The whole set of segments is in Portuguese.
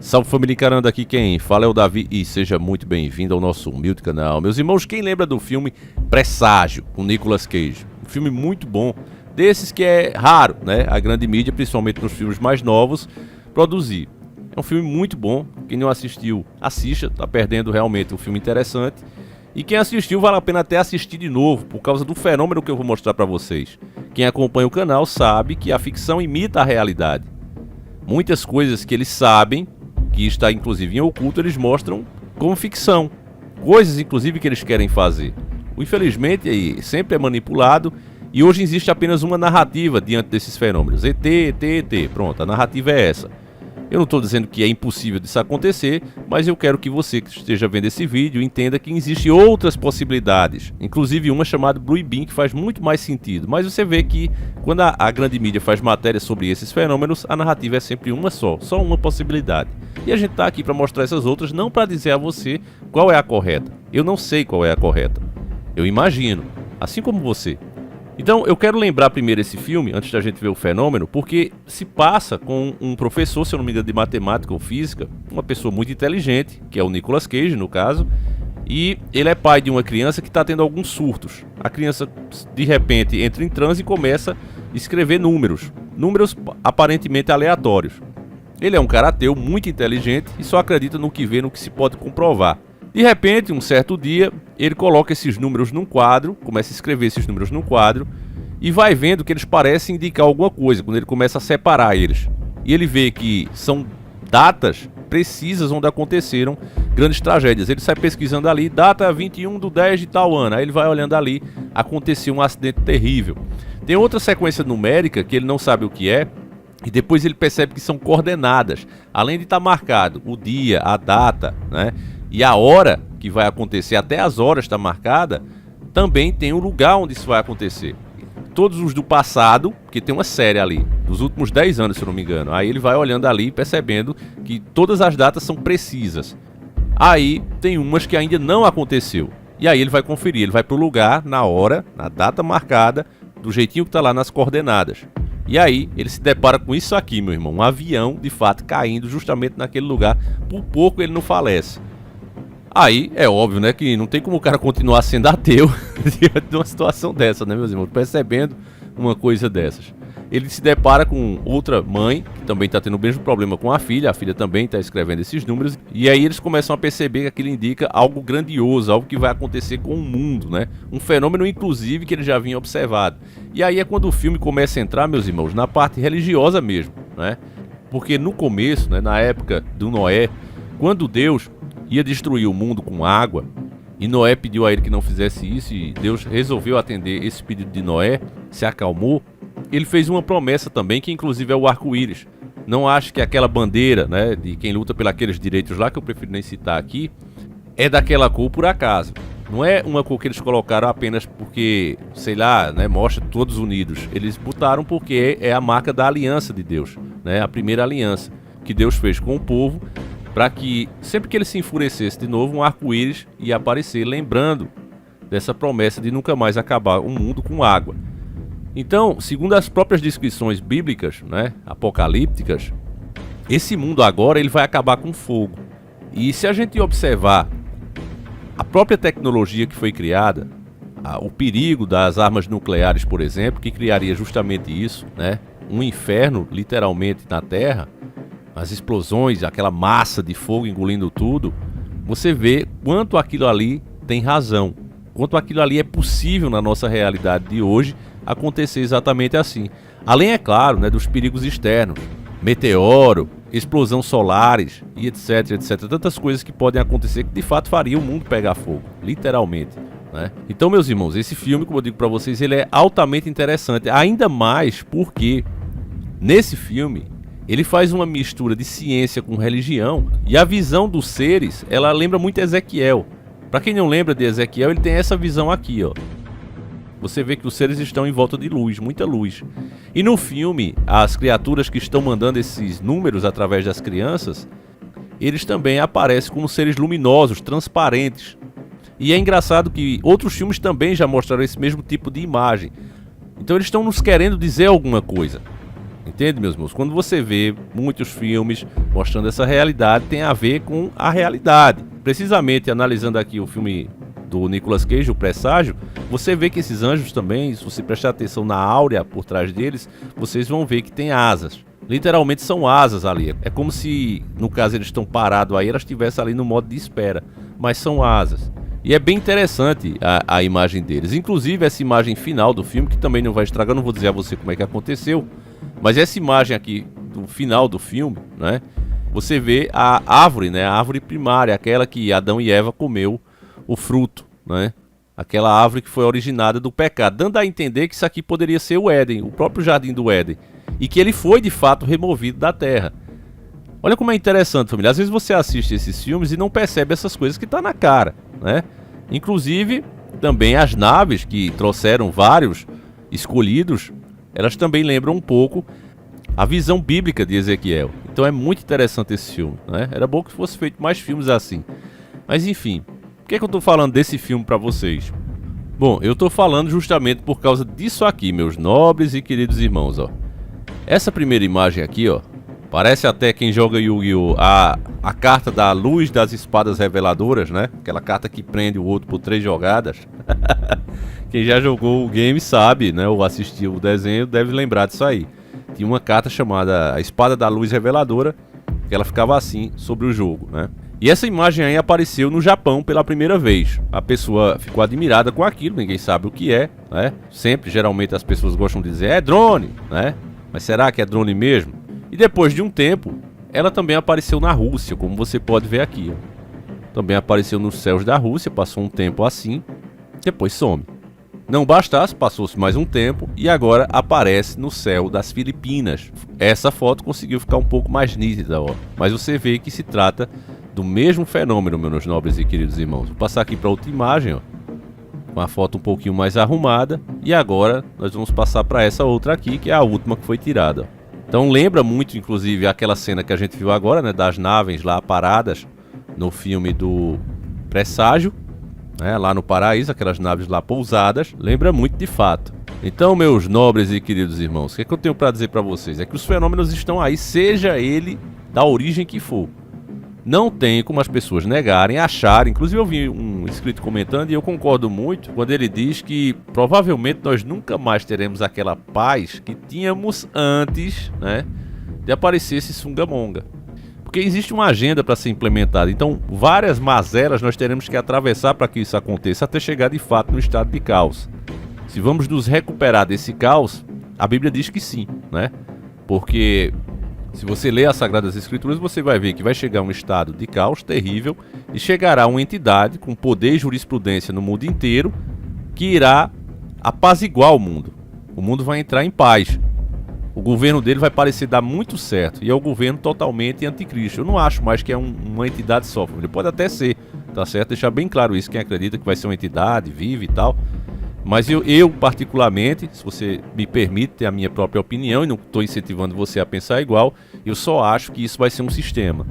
Salve família encarando, aqui quem fala é o Davi e seja muito bem-vindo ao nosso humilde canal. Meus irmãos, quem lembra do filme Presságio, com Nicolas Cage? Um filme muito bom, desses que é raro, né? A grande mídia, principalmente nos filmes mais novos, produzir. É um filme muito bom, quem não assistiu, assista, tá perdendo realmente um filme interessante. E quem assistiu, vale a pena até assistir de novo, por causa do fenômeno que eu vou mostrar pra vocês. Quem acompanha o canal sabe que a ficção imita a realidade. Muitas coisas que eles sabem, que está inclusive em oculto, eles mostram como ficção. Coisas inclusive que eles querem fazer. Infelizmente aí sempre é manipulado e hoje existe apenas uma narrativa diante desses fenômenos. ET, ET, ET. Pronto, a narrativa é essa. Eu não estou dizendo que é impossível disso acontecer, mas eu quero que você que esteja vendo esse vídeo entenda que existem outras possibilidades. Inclusive uma chamada Blue Beam, que faz muito mais sentido. Mas você vê que quando a grande mídia faz matéria sobre esses fenômenos, a narrativa é sempre uma só uma possibilidade. E a gente está aqui para mostrar essas outras, não para dizer a você qual é a correta. Eu não sei qual é a correta. Eu imagino, assim como você. Então eu quero lembrar primeiro esse filme, antes da gente ver o fenômeno, porque se passa com um professor, se eu não me engano, de matemática ou física, uma pessoa muito inteligente, que é o Nicolas Cage no caso, e ele é pai de uma criança que está tendo alguns surtos. A criança de repente entra em transe e começa a escrever números aparentemente aleatórios. Ele é um cara ateu muito inteligente e só acredita no que vê, no que se pode comprovar. De repente, um certo dia, ele coloca esses números num quadro, começa a escrever esses números num quadro e vai vendo que eles parecem indicar alguma coisa, quando ele começa a separar eles. E ele vê que são datas precisas onde aconteceram grandes tragédias. Ele sai pesquisando ali, data 21/10 de tal ano. Aí ele vai olhando ali, aconteceu um acidente terrível. Tem outra sequência numérica que ele não sabe o que é, e depois ele percebe que são coordenadas. Além de estar marcado o dia, a data, né? E a hora que vai acontecer, até as horas está marcada, também tem o lugar onde isso vai acontecer. Todos os do passado, porque tem uma série ali, dos últimos 10 anos, se eu não me engano. Aí ele vai olhando ali, percebendo que todas as datas são precisas. Aí tem umas que ainda não aconteceu. E aí ele vai conferir, ele vai para o lugar, na hora, na data marcada, do jeitinho que está lá nas coordenadas. E aí ele se depara com isso aqui, meu irmão, um avião de fato caindo justamente naquele lugar. Por pouco ele não falece. Aí é óbvio, né, que não tem como o cara continuar sendo ateu diante de uma situação dessa, né, meus irmãos? Percebendo uma coisa dessas. Ele se depara com outra mãe, que também está tendo o mesmo problema com a filha também está escrevendo esses números, e aí eles começam a perceber que aquilo indica algo grandioso, algo que vai acontecer com o mundo, né? Um fenômeno, inclusive, que ele já vinha observado. E aí é quando o filme começa a entrar, meus irmãos, na parte religiosa mesmo, né? Porque no começo, né, na época do Noé, quando Deus ia destruir o mundo com água, e Noé pediu a ele que não fizesse isso, e Deus resolveu atender esse pedido de Noé, se acalmou. Ele fez uma promessa também, que inclusive é o arco-íris. Não acho que aquela bandeira, né, de quem luta pelos aqueles direitos lá, que eu prefiro nem citar aqui, é daquela cor por acaso. Não é uma cor que eles colocaram apenas porque, sei lá, né, mostra todos unidos. Eles botaram porque é a marca da aliança de Deus, né, a primeira aliança que Deus fez com o povo, para que sempre que ele se enfurecesse de novo, um arco-íris ia aparecer, lembrando dessa promessa de nunca mais acabar o mundo com água. Então, segundo as próprias descrições bíblicas, né, apocalípticas, esse mundo agora ele vai acabar com fogo. E se a gente observar a própria tecnologia que foi criada, o perigo das armas nucleares, por exemplo, que criaria justamente isso, né, um inferno literalmente na Terra, as explosões, aquela massa de fogo engolindo tudo, você vê quanto aquilo ali tem razão, quanto aquilo ali é possível na nossa realidade de hoje acontecer exatamente assim. Além, é claro, né, dos perigos externos, meteoro, explosão solares e etc, etc. Tantas coisas que podem acontecer que de fato faria o mundo pegar fogo, literalmente, né? Então, meus irmãos, esse filme, como eu digo para vocês, ele é altamente interessante, ainda mais porque nesse filme ele faz uma mistura de ciência com religião, e a visão dos seres, ela lembra muito Ezequiel. Para quem não lembra de Ezequiel, ele tem essa visão aqui, ó. Você vê que os seres estão em volta de luz, muita luz. E no filme, as criaturas que estão mandando esses números através das crianças, eles também aparecem como seres luminosos, transparentes. E é engraçado que outros filmes também já mostraram esse mesmo tipo de imagem. Então eles estão nos querendo dizer alguma coisa. Entende, meus irmãos? Quando você vê muitos filmes mostrando essa realidade, tem a ver com a realidade. Precisamente analisando aqui o filme do Nicolas Cage, o Presságio, você vê que esses anjos também, se você prestar atenção na áurea por trás deles, vocês vão ver que tem asas. Literalmente são asas ali. É como se, no caso, eles estão parados aí, elas estivessem ali no modo de espera. Mas são asas. E é bem interessante a imagem deles. Inclusive, essa imagem final do filme, que também não vai estragar, não vou dizer a você como é que aconteceu. Mas essa imagem aqui, do final do filme, né? Você vê a árvore, né? A árvore primária, aquela que Adão e Eva comeu o fruto, né? Aquela árvore que foi originada do pecado. Dando a entender que isso aqui poderia ser o Éden, o próprio jardim do Éden. E que ele foi de fato removido da terra. Olha como é interessante, família. Às vezes você assiste esses filmes e não percebe essas coisas que tá na cara, né? Inclusive, também as naves que trouxeram vários escolhidos, elas também lembram um pouco a visão bíblica de Ezequiel. Então é muito interessante esse filme, né? Era bom que fosse feito mais filmes assim. Mas enfim, por que eu tô falando desse filme pra vocês? Bom, eu tô falando justamente por causa disso aqui, meus nobres e queridos irmãos, ó. Essa primeira imagem aqui, ó, parece até quem joga Yu-Gi-Oh! A carta da luz das espadas reveladoras, né? Aquela carta que prende o outro por 3 jogadas. Quem já jogou o game sabe, né? Ou assistiu o desenho deve lembrar disso aí. Tinha uma carta chamada a Espada da Luz Reveladora, que ela ficava assim sobre o jogo, né? E essa imagem aí apareceu no Japão pela primeira vez. A pessoa ficou admirada com aquilo, ninguém sabe o que é, né? Sempre, geralmente, as pessoas gostam de dizer, é drone, né? Mas será que é drone mesmo? E depois de um tempo, ela também apareceu na Rússia, como você pode ver aqui, ó. Também apareceu nos céus da Rússia, passou um tempo assim, depois some. Não bastasse, passou-se mais um tempo e agora aparece no céu das Filipinas. Essa foto conseguiu ficar um pouco mais nítida, ó. Mas você vê que se trata do mesmo fenômeno, meus nobres e queridos irmãos. Vou passar aqui para outra imagem, ó. Uma foto um pouquinho mais arrumada. E agora nós vamos passar para essa outra aqui, que é a última que foi tirada. Então lembra muito, inclusive, aquela cena que a gente viu agora, né? Das naves lá paradas no filme do Presságio, né, lá no paraíso, aquelas naves lá pousadas. Lembra muito de fato. Então, meus nobres e queridos irmãos, o que é que eu tenho para dizer para vocês? É que os fenômenos estão aí, seja ele da origem que for. Não tem como as pessoas negarem, acharem. Inclusive eu vi um inscrito comentando e eu concordo muito quando ele diz que provavelmente nós nunca mais teremos aquela paz que tínhamos antes, né, de aparecer esse Sungamonga. Porque existe uma agenda para ser implementada. Então várias mazelas nós teremos que atravessar para que isso aconteça até chegar de fato no estado de caos. Se vamos nos recuperar desse caos, a Bíblia diz que sim, né? Porque se você ler as Sagradas Escrituras, você vai ver que vai chegar um estado de caos terrível e chegará uma entidade com poder e jurisprudência no mundo inteiro que irá apaziguar o mundo. O mundo vai entrar em paz. O governo dele vai parecer dar muito certo e é o governo totalmente anticristo. Eu não acho mais que é uma entidade só. Ele pode até ser, tá certo? Deixar bem claro isso, quem acredita que vai ser uma entidade viva e tal. Mas eu particularmente, se você me permite ter a minha própria opinião, e não estou incentivando você a pensar igual, eu só acho que isso vai ser um sistema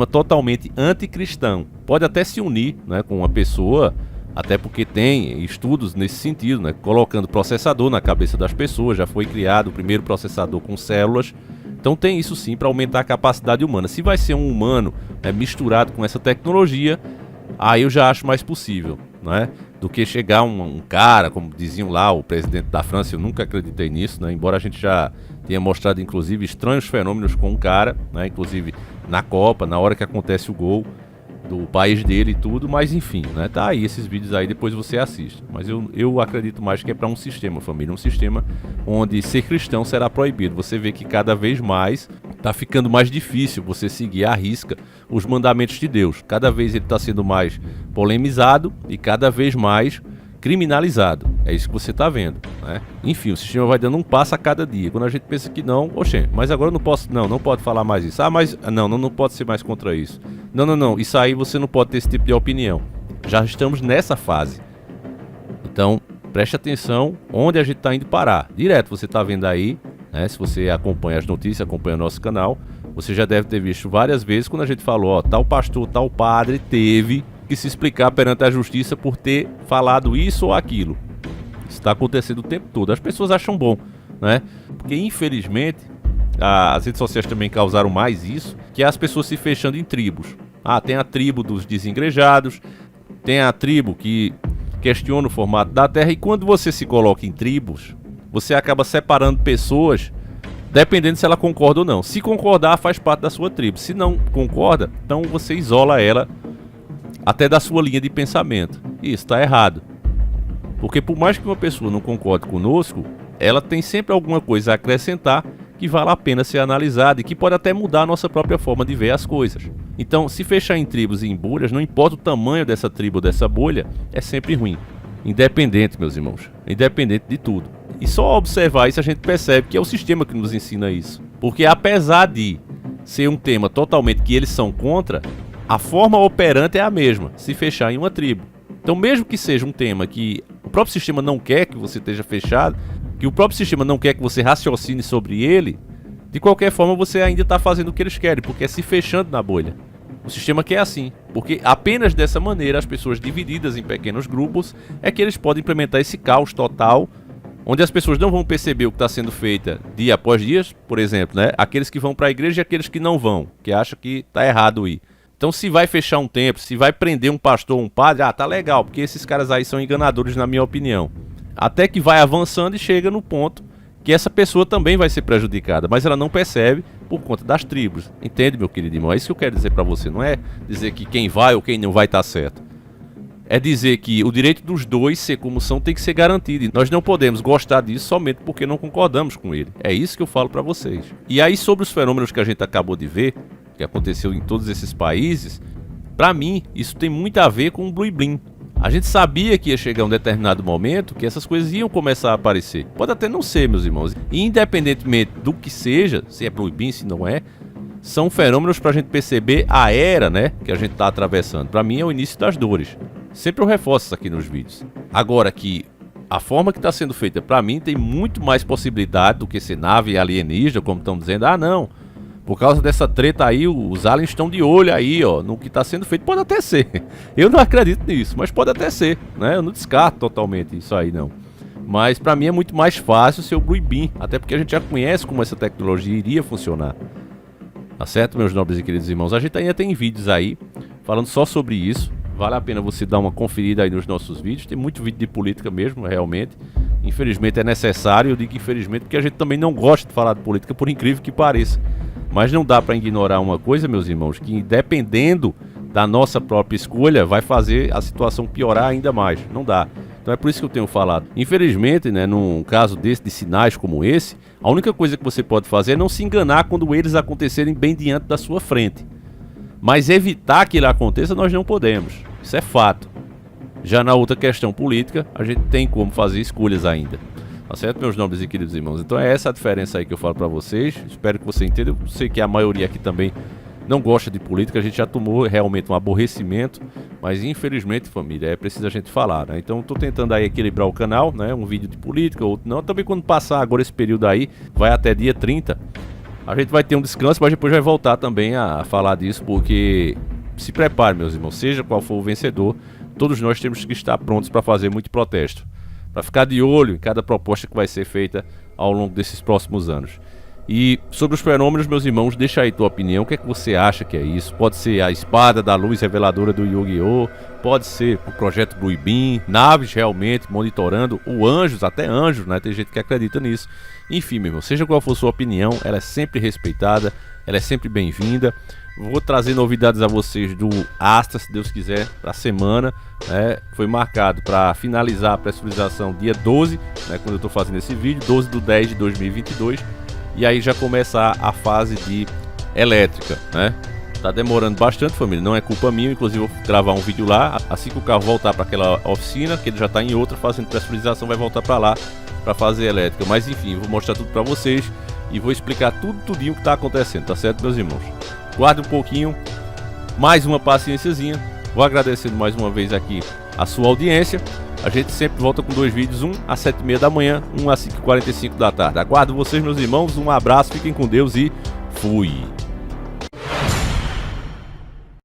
totalmente anticristão. Pode até se unir, né, com uma pessoa, até porque tem estudos nesse sentido, né, colocando processador na cabeça das pessoas. Já foi criado o primeiro processador com células. Então tem isso sim para aumentar a capacidade humana. Se vai ser um humano, né, misturado com essa tecnologia, aí eu já acho mais possível, né? Do que chegar um cara, como diziam lá, o presidente da França. Eu nunca acreditei nisso, né? Embora a gente já tenha mostrado, inclusive, estranhos fenômenos com um cara, né? Inclusive na Copa, na hora que acontece o gol do país dele e tudo, mas enfim, né? Tá aí esses vídeos aí, depois você assiste. Mas eu acredito mais que é para um sistema, família, um sistema onde ser cristão será proibido. Você vê que cada vez mais tá ficando mais difícil você seguir à risca os mandamentos de Deus. Cada vez ele está sendo mais polemizado e cada vez mais criminalizado. É isso que você está vendo, né? Enfim, o sistema vai dando um passo a cada dia. Quando a gente pensa que não, oxê, mas agora eu não posso, não pode falar mais isso. Ah, mas não pode ser mais contra isso. Não, isso aí você não pode ter esse tipo de opinião. Já estamos nessa fase. Então, preste atenção onde a gente está indo parar. Direto, você está vendo aí, né? Se você acompanha as notícias, acompanha o nosso canal, você já deve ter visto várias vezes quando a gente falou, ó, tal pastor, tal padre teve que se explicar perante a justiça por ter falado isso ou aquilo. Isso está acontecendo o tempo todo. As pessoas acham bom, né? Porque infelizmente as redes sociais também causaram mais isso, que é as pessoas se fechando em tribos. Tem a tribo dos desengrejados, tem a tribo que questiona o formato da Terra, e quando você se coloca em tribos, você acaba separando pessoas dependendo se ela concorda ou não. Se concordar, faz parte da sua tribo. Se não concorda, então você isola ela até da sua linha de pensamento. E isso está errado. Porque por mais que uma pessoa não concorde conosco, ela tem sempre alguma coisa a acrescentar que vale a pena ser analisada e que pode até mudar a nossa própria forma de ver as coisas. Então, se fechar em tribos e em bolhas, não importa o tamanho dessa tribo ou dessa bolha, é sempre ruim. Independente, meus irmãos, independente de tudo. E só observar isso a gente percebe que é o sistema que nos ensina isso. Porque apesar de ser um tema totalmente que eles são contra, a forma operante é a mesma, se fechar em uma tribo. Então, mesmo que seja um tema que o próprio sistema não quer que você esteja fechado, que o próprio sistema não quer que você raciocine sobre ele, de qualquer forma você ainda está fazendo o que eles querem, porque é se fechando na bolha. O sistema quer assim, porque apenas dessa maneira, as pessoas divididas em pequenos grupos, é que eles podem implementar esse caos total, onde as pessoas não vão perceber o que está sendo feito dia após dia, por exemplo, né? Aqueles que vão para a igreja e aqueles que não vão, que acham que está errado ir. Então, se vai fechar um templo, se vai prender um pastor ou um padre, tá legal, porque esses caras aí são enganadores, na minha opinião. Até que vai avançando e chega no ponto que essa pessoa também vai ser prejudicada, mas ela não percebe por conta das tribos. Entende, meu querido irmão? É isso que eu quero dizer para você. Não é dizer que quem vai ou quem não vai tá certo. É dizer que o direito dos dois ser como são tem que ser garantido. E nós não podemos gostar disso somente porque não concordamos com ele. É isso que eu falo para vocês. E aí, sobre os fenômenos que a gente acabou de ver, que aconteceu em todos esses países, para mim, isso tem muito a ver com o Blue Blim. A gente sabia que ia chegar um determinado momento que essas coisas iam começar a aparecer. Pode até não ser, meus irmãos. E independentemente do que seja, se é Blue Blim, se não é, são fenômenos para a gente perceber a era, né, que a gente está atravessando. Para mim é o início das dores. Sempre eu reforço isso aqui nos vídeos. Agora que a forma que está sendo feita, para mim, tem muito mais possibilidade do que ser nave alienígena, como estão dizendo. Não. Por causa dessa treta aí, os aliens estão de olho aí, ó, no que está sendo feito. Pode até ser. Eu não acredito nisso, mas pode até ser, né? Eu não descarto totalmente isso aí, não. Mas para mim é muito mais fácil ser o Blue Beam, até porque a gente já conhece como essa tecnologia iria funcionar. Tá certo, meus nobres e queridos irmãos? A gente ainda tem vídeos aí falando só sobre isso. Vale a pena você dar uma conferida aí nos nossos vídeos. Tem muito vídeo de política mesmo, realmente. Infelizmente é necessário. Eu digo infelizmente porque a gente também não gosta de falar de política, por incrível que pareça. Mas não dá para ignorar uma coisa, meus irmãos, que dependendo da nossa própria escolha, vai fazer a situação piorar ainda mais. Não dá. Então é por isso que eu tenho falado. Infelizmente, né, num caso desse, de sinais como esse, a única coisa que você pode fazer é não se enganar quando eles acontecerem bem diante da sua frente. Mas evitar que ele aconteça, nós não podemos. Isso é fato. Já na outra questão política, a gente tem como fazer escolhas ainda. Tá certo, meus nobres e queridos irmãos? Então é essa a diferença aí que eu falo pra vocês. Espero que você entenda. Eu sei que a maioria aqui também não gosta de política. A gente já tomou realmente um aborrecimento. Mas infelizmente, família, é preciso a gente falar, né? Então tô tentando aí equilibrar o canal, né? Um vídeo de política, outro não. Também quando passar agora esse período aí, vai até dia 30. A gente vai ter um descanso, mas depois vai voltar também a falar disso. Porque se prepare, meus irmãos. Seja qual for o vencedor, todos nós temos que estar prontos para fazer muito protesto. Para ficar de olho em cada proposta que vai ser feita ao longo desses próximos anos. E sobre os fenômenos, meus irmãos, deixa aí tua opinião. O que é que você acha que é isso? Pode ser a espada da luz reveladora do Yu-Gi-Oh! Pode ser o projeto Blue Beam, naves realmente monitorando, ou anjos, até anjos, né? Tem gente que acredita nisso. Enfim, meu irmão, seja qual for sua opinião, ela é sempre respeitada, ela é sempre bem-vinda. Vou trazer novidades a vocês do Astra, se Deus quiser, para a semana. Foi marcado para finalizar a pressurização dia 12, né, quando eu estou fazendo esse vídeo, 12/10/2022. E aí já começa a fase de elétrica, né? Tá demorando bastante, família, não é culpa minha. Inclusive vou gravar um vídeo lá, assim que o carro voltar para aquela oficina, que ele já está em outra fazendo pressurização, vai voltar para lá para fazer elétrica. Mas enfim, vou mostrar tudo para vocês e vou explicar tudinho que está acontecendo, tá certo, meus irmãos? Guarde um pouquinho, mais uma paciênciazinha. Vou agradecendo mais uma vez aqui a sua audiência. A gente sempre volta com 2 vídeos, um às 7h30 da manhã, um às 5h45 da tarde. Aguardo vocês, meus irmãos, um abraço, fiquem com Deus e fui!